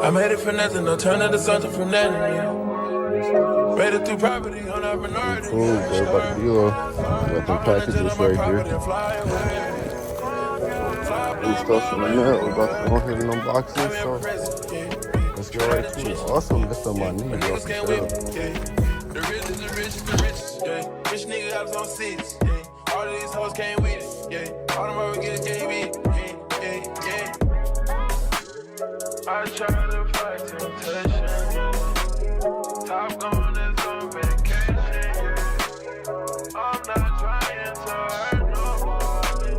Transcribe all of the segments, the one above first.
I made it for nothing, no turn into something from nothing. Made it through property on our minority. Cool, bro. About to deal. Got them packages right here. New stuff in the mail. We're about to go ahead and unbox this. So let's go right to it. Awesome. That's on my knee, bro. For sure. The rich is the richest, the richest. Yeah. Rich nigga house on seats. Yeah. All of these hoes came with it. Yeah. All them over get KB. Yeah. I try to fight temptation. Top gun is on vacation. Yeah. I'm not trying to hurt nobody.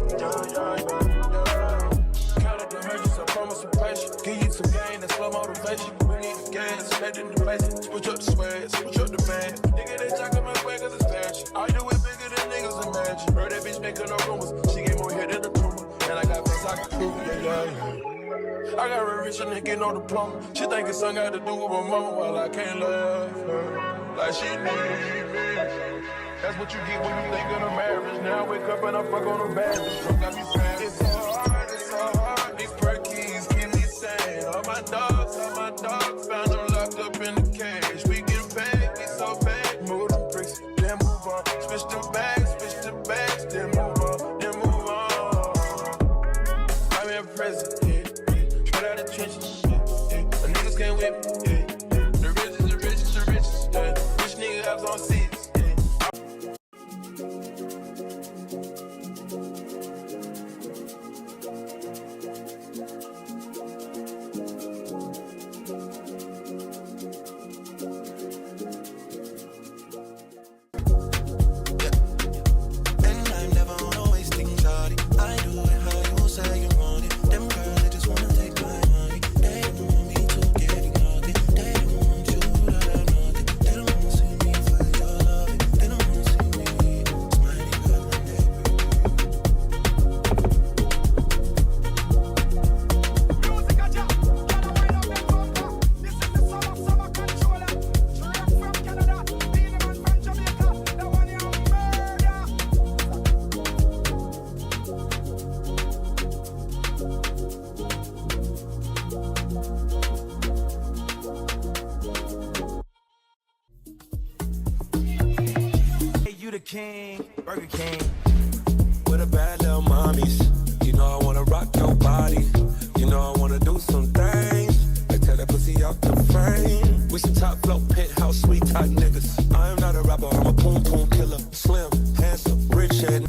Count up the merchants, I promise some patience. Give you some gain and slow motivation. We need the gas, let in the basics. Switch up the swag, switch up the band. Nigga, they talk my way cause it's fashion. I do it bigger than niggas imagine. Heard that bitch making no rumors. She gave more hit than the tumor. And I got this I can prove it, yeah. I got a rich and getting no diploma. She think it's something got to do with my mama. While I can't love her like she need me. That's what you get when you think of the marriage. Now I wake up and I fuck on the bed. Got me sad. It's so hard. These perkies keep me sane. All my dogs found them locked up in the cage. We get paid, we so paid. Move them bricks, then move on. Switch the bags, then move on, I'm in prison. Out of trenches, yeah. The niggas can't whip me, yeah. The richest, the richest, the richest, yeah. Rich nigga house on seats, yeah. And I'm never on wasting shawty. I do it how you say you want it. Them girls, they just wanna take my money. They don't want me to get nothing. They don't want you to have nothing. They don't wanna see me fight your love. They don't wanna see me smiling cause I'm dead. Music a jam, can I wind up and conquer? This is the son of summer controller. Straight from Canada, being a man from Jamaica. The one you murder. Hey, you the king, Burger King. With a bad little mommies. You know I wanna rock your body. You know I wanna do some things. I tell that pussy out the frame. We some top flow, penthouse, sweet type niggas. I'm not a rapper, I'm a boom boom killer. Slim, handsome, rich and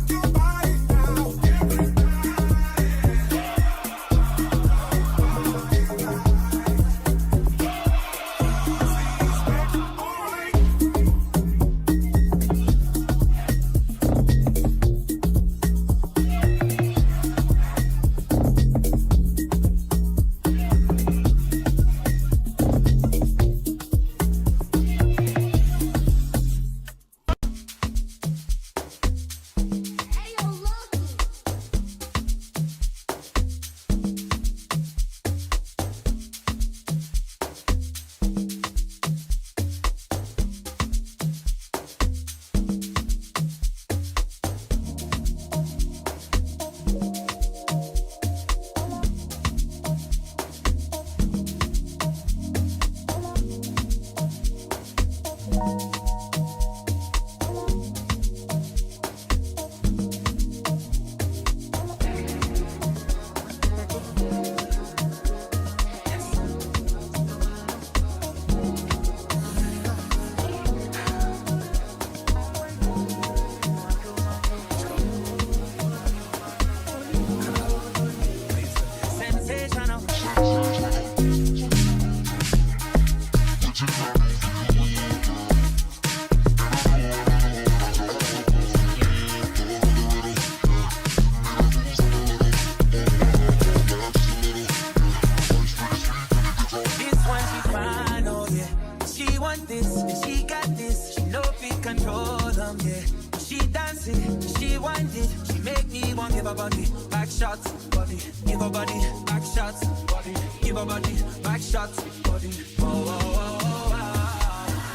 give her body, back shots, body, give her body, back shots, body. Oh, oh, oh, oh,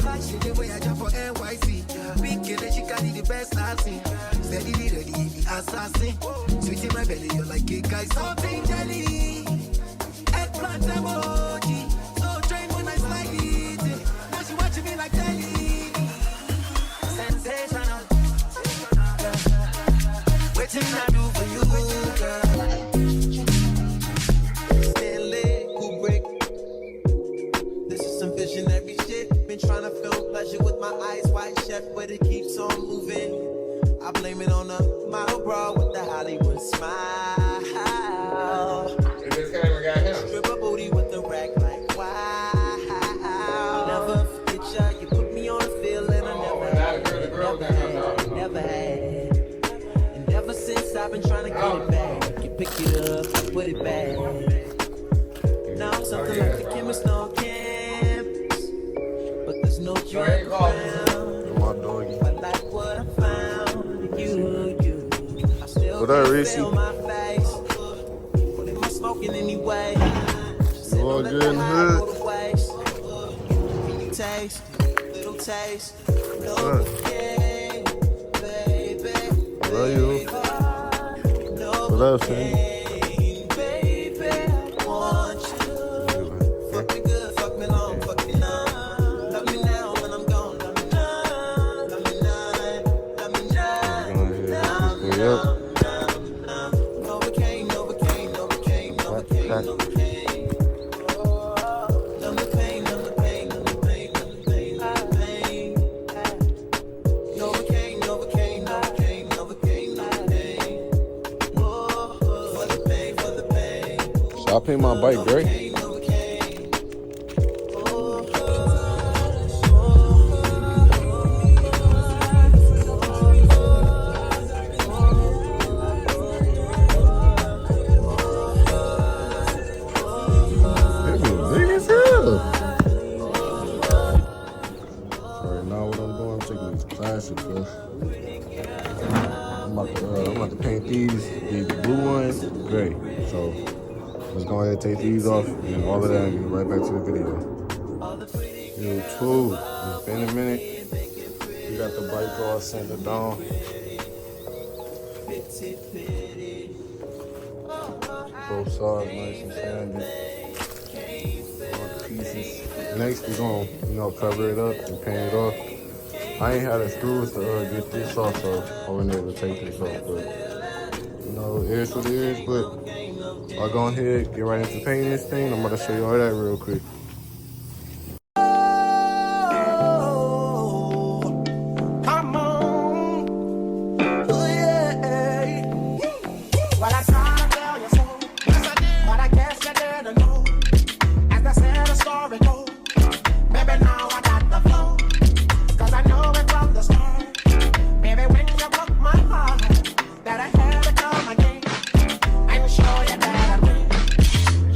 oh. She the way I jump for NYC. Big kid, she carry the best I've seen. Steady, ready, the assassin. Sweet in my belly, you're like a guy, something jelly. Eggplant emoji. trying to film pleasure with my eyes wide shut, but it keeps on moving. I blame it on the model bra with the Hollywood smile. This camera got him. Strip a booty with the rack like wow. Never forget ya, you put me on a feeling I never had. And ever since I've been trying to get it back. You pick it up, I put it back. Now I'm something like the chemist on campus, but there's no drug around. My doggy. I like what I found. You. I still What up, can't Reese? feel my face. What am I smoking anyway? All good in the hood. Can you taste, little taste, no What? pain, baby. Love you. What up, Sandy? Baby, I want you. Fuck me good, fuck me long, fuck me long. Love me now when I'm gone. Love me now, love me now, love me now. Yep. Novocaine, Novocaine, Novocaine, Novocaine, Novocaine. Numb the pain, numb the pain, numb the pain, numb the pain, numb the pain. Novocaine, Novocaine, Novocaine, Novocaine, Novocaine. For the pain, for the pain. Should I paint my bike gray? Big as hell. Alright, now what I'm doing, I'm taking these classic bro. I'm about to paint these, the blue ones, gray. So let's go ahead and take these off and all of that and get right back to the video. YouTube, it's been a minute. We got the bike all centered down. Both sides nice and sanded. All the pieces. Next we're gonna, cover it up and paint it off. I ain't had the screws to get this off, so I wasn't able to take this off, but it is what it is, but I'll go ahead, get right into painting this thing. I'm gonna show you all that real quick. Come on, oh yeah. Well, I tried to tell you so, yes I did, but I guess you didn't know. As they said, the story goes, maybe now I got the flow, 'cause I know it from the start. Baby, when you broke my heart, that I had to come again, I'm sure you that I win.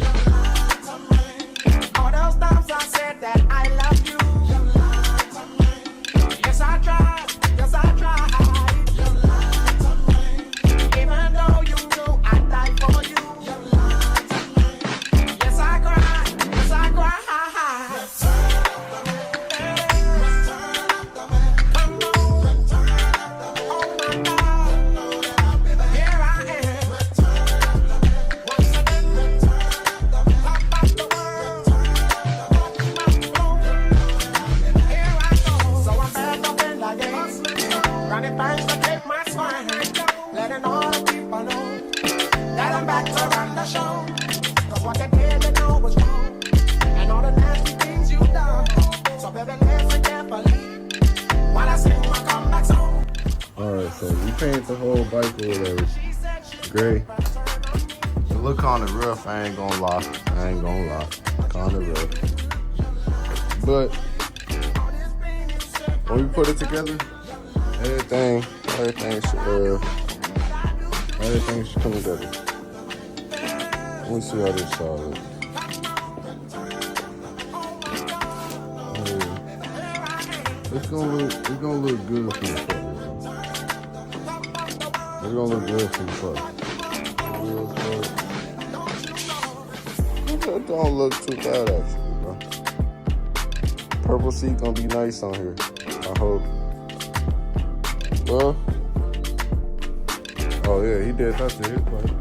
You lied to me. All those times I said that I love you. You lied to me. Yes, I tried. Yes, I tried. You lied to me. Even though you knew I'd die for you. You lied to me. Yes, I cried. Yes, I cried. Return up the man. Return up the man. Come on. Return up the man. Oh my God. Know that I'll be there. Here I am. Return up the man. Once again. Return up the man. Top of the world. Return up the man. Here I go. So I'm back up in the game. Running bands to keep my swag. Letting all the people know that I'm back to run the show. 'Cause what they didn't know was wrong. And all the nasty things you done. So baby, listen carefully while I sing my comeback song. Alright, so we painted the whole bike or whatever. Gray. It look kinda rough, I ain't gonna lie. Kinda rough. But when we put it together, everything should come together. Let me see how this side looks. Yeah. It's gonna look good from the front. It's gonna look good from the front. It don't look too bad actually, bro. Purple seat gonna be nice on here, I hope. Well, oh yeah, he did that to his bike.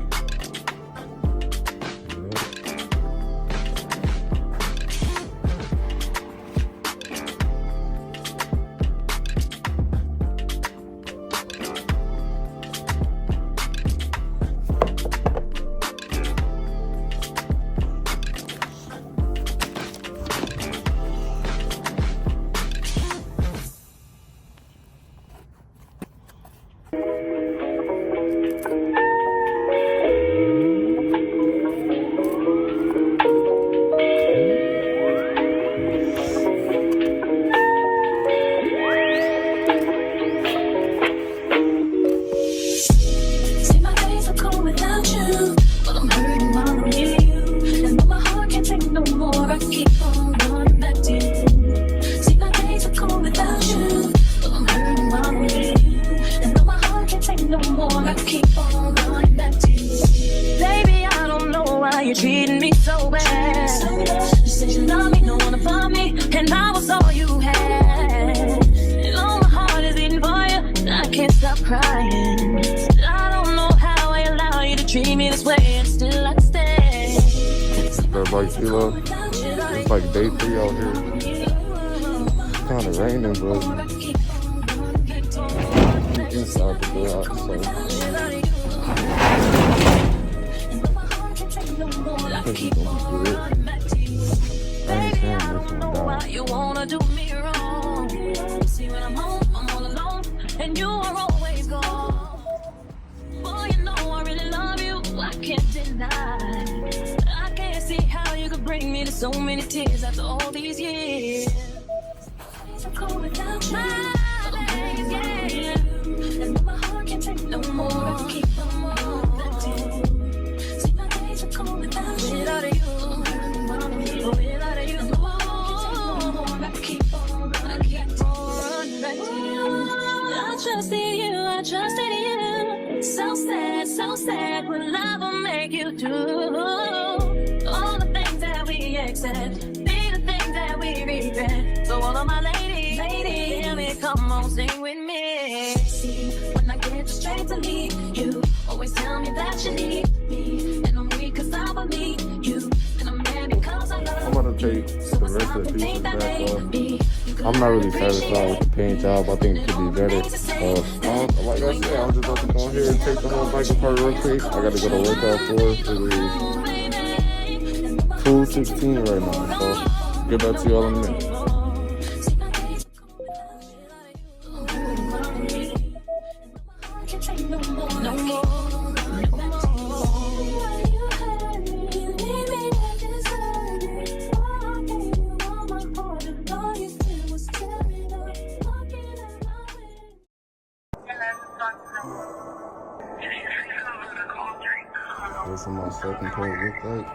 Dirtbike Kilo. It's like day 3 out here. It's kind of raining, but inside the garage, so. I think it's gonna be good. I ain't saying this one down. You wanna do me wrong. See when I'm home, I'm all alone, and you are always gone. Boy, you know I really love you, I can't deny. I can't see how you could bring me to so many tears after all these years. I'm cold without my days, yeah. And my heart can't take no more. I keep on moving. See my days are cold without you. Without you. Without you. I keep on running back to you. I trusted you, I trusted you. So sad, what love will make you do. All the things that we accept, be the things that we regret. So all of my ladies, hear me, come on, sing with me. See, when I get straight to leave, you always tell me that you need me. And I'm weak cause I believe you. And I'm mad because I love you. I'm gonna take the rest of the pieces back off. I'm not really satisfied with the paint job. I think it could be better. Like I said, I'm just about to go here and take the whole bike apart real quick. I gotta go to workout for it. It is 2:16 right now, so get back to y'all in a minute. This is my second pair look like.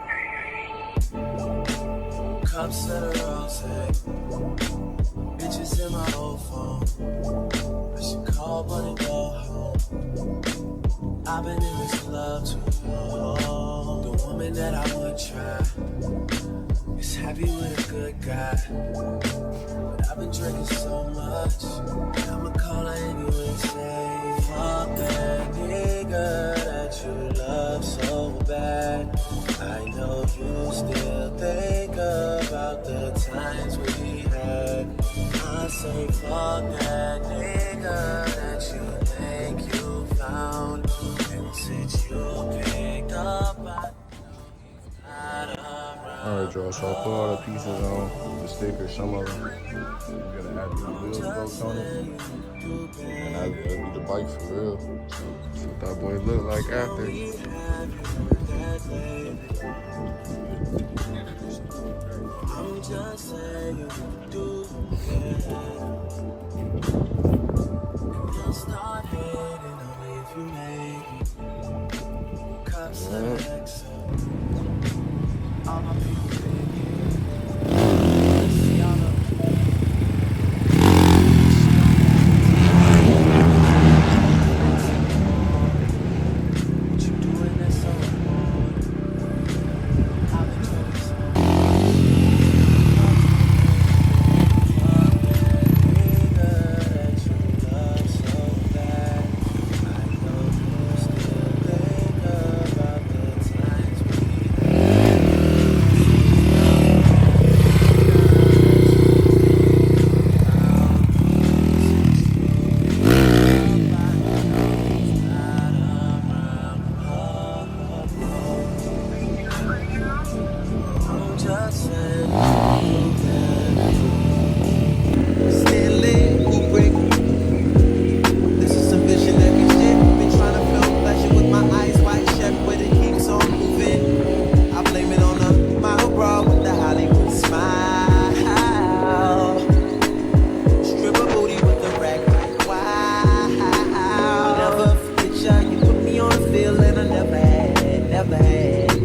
Cups of the rose, bitches in my old phone. I should call but and go home. I've been in this love too long. The woman that I would try is happy with a good guy. But I've been drinking so much, I'ma call her anyway and say, fuck that nigga that you love so bad. I know you still think about the times we had. I say fuck that nigga that you think you found. And since you picked up, I know he's not around. Alright, y'all, so I put all the pieces on, the stickers, some of them. We're gonna add the wheels bolts on it. And that'll be the bike for real. That's what that boy look like after. I'm just saying you do You'll start hating on me if you make cups of Alexa. All my people see all the what you doing that's so important. I've been doing so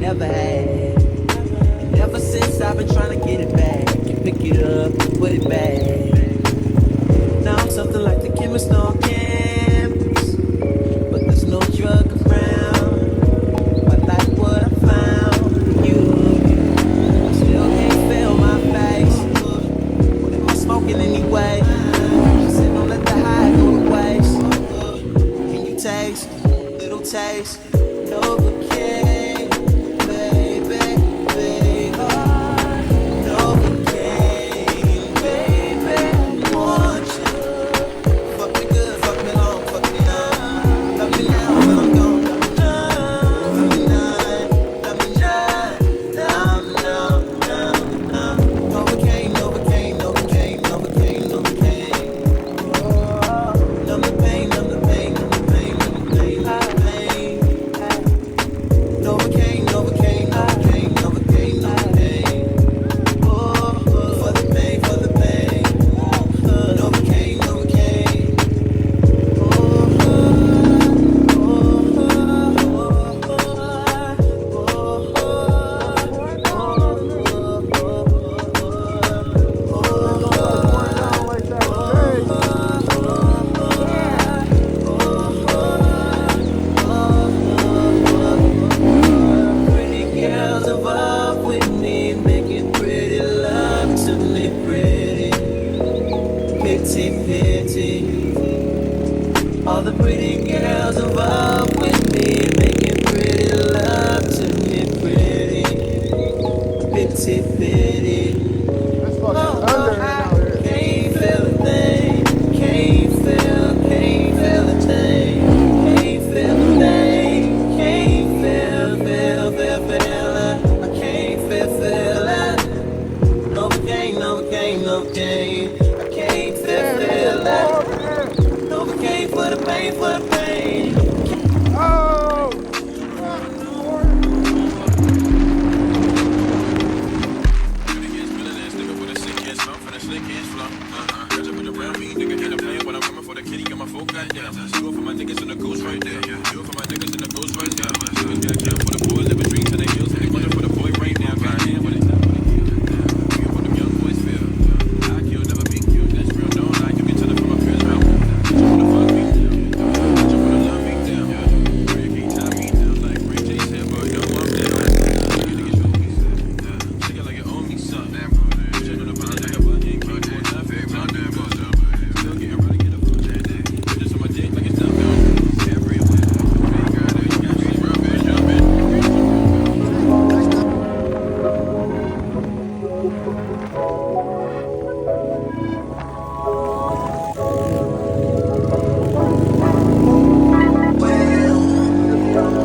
never had. And ever since I've been trying to get it back, you pick it up, you put it back. Now I'm something like the chemist on campus, but there's no drug around. But like what I found, you still can't feel my face. What am I smoking anyway? Said don't let the high go to waste. Can you taste a little taste? Novocaine, baby, baby. Pity, pity. All the pretty girls involved with me, making pretty love to me, pretty. Pity, pity. It's fucking thundering out here. Can't feel a thing. Can't feel a thing. Can't feel a thing. Can't feel it. I can't feel it. No pain, no pain, no pain. I can't feel it. No pain for the pain, for the pain. Oh!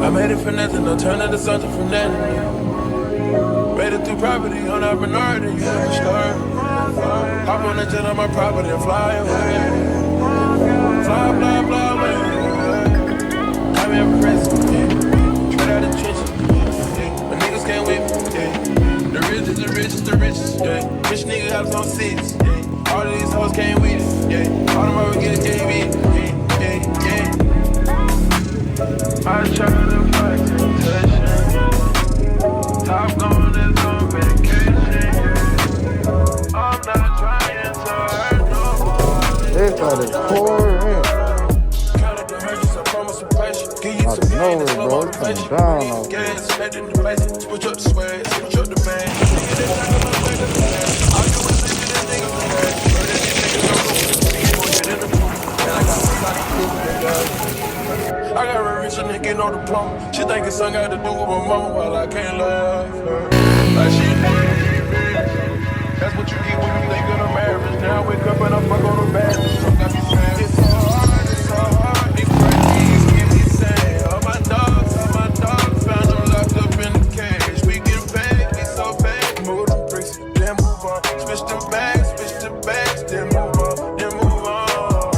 I made it for nothing, no turn into something from nothing. Made it through property on our minority, yeah, sure. Hop on the jet on my property and fly away. Fly, fly, fly away. I'm in prison, yeah. Straight out the trenches, yeah. My niggas can't whip me, yeah. The richest, the richest, the richest, yeah. Rich nigga house on six, yeah. All of these hoes came with it, yeah. All them over get a JV, yeah, yeah, yeah. I try to fight temptation. Top going is on vacation. I'm not trying to hurt no one. It's like it's pouring. Count up the hundreds, I promise some patience. Give you Out some of pain and nowhere, slow bro. It's coming motivation. down Need off gas, head in the place. Switch up the swag, switch up the band. Nigga, they talk about where the plan. All you is listen to niggas and that. Heard that these niggas don't go. People get in the pool. And I got somebody proving it, God. I got a rich nigga, no diploma. She think it's something got to do with my mama while I can't love her. Like she rich. That's what you get when you think of the marriage. Now I wake up and I fuck on the bed. Some got me saying it's so hard, it's so hard. These praise give me saying all my dogs found them locked up in the cage. We get paid, we so paid. Move them bricks, then move on. Switch the bags, then move on, then move on.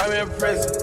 I'm in prison.